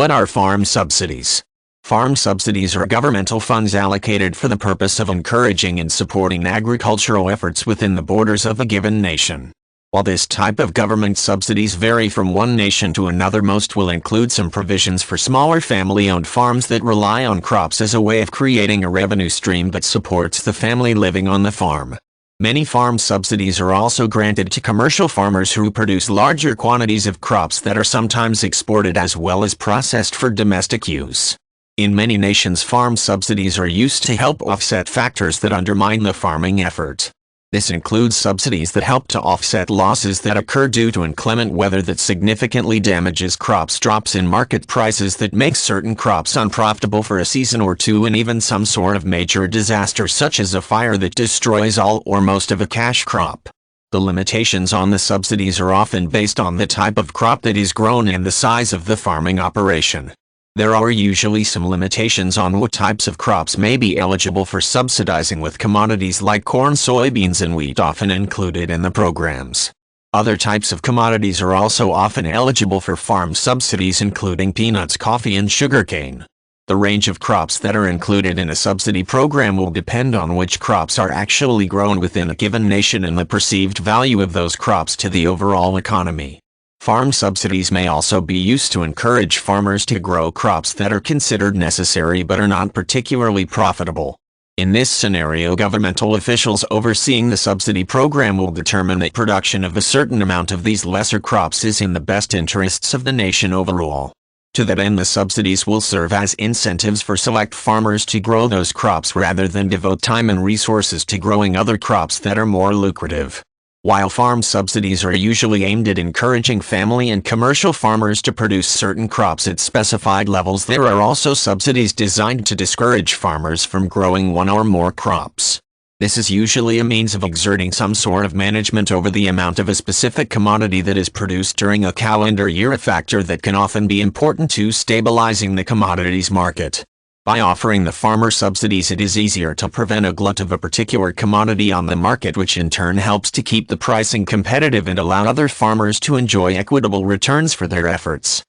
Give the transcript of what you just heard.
What are farm subsidies? Farm subsidies are governmental funds allocated for the purpose of encouraging and supporting agricultural efforts within the borders of a given nation. While this type of government subsidies vary from one nation to another, most will include some provisions for smaller family-owned farms that rely on crops as a way of creating a revenue stream that supports the family living on the farm. Many farm subsidies are also granted to commercial farmers who produce larger quantities of crops that are sometimes exported as well as processed for domestic use. In many nations, farm subsidies are used to help offset factors that undermine the farming effort. This includes subsidies that help to offset losses that occur due to inclement weather that significantly damages crops, drops in market prices that make certain crops unprofitable for a season or two, and even some sort of major disaster such as a fire that destroys all or most of a cash crop. The limitations on the subsidies are often based on the type of crop that is grown and the size of the farming operation. There are usually some limitations on what types of crops may be eligible for subsidizing, with commodities like corn, soybeans, and wheat often included in the programs. Other types of commodities are also often eligible for farm subsidies, including peanuts, coffee, and sugarcane. The range of crops that are included in a subsidy program will depend on which crops are actually grown within a given nation and the perceived value of those crops to the overall economy. Farm subsidies may also be used to encourage farmers to grow crops that are considered necessary but are not particularly profitable. In this scenario, governmental officials overseeing the subsidy program will determine that production of a certain amount of these lesser crops is in the best interests of the nation overall. To that end, the subsidies will serve as incentives for select farmers to grow those crops rather than devote time and resources to growing other crops that are more lucrative. While farm subsidies are usually aimed at encouraging family and commercial farmers to produce certain crops at specified levels, there are also subsidies designed to discourage farmers from growing one or more crops. This is usually a means of exerting some sort of management over the amount of a specific commodity that is produced during a calendar year, a factor that can often be important to stabilizing the commodities market. By offering the farmer subsidies, it is easier to prevent a glut of a particular commodity on the market, which in turn helps to keep the pricing competitive and allow other farmers to enjoy equitable returns for their efforts.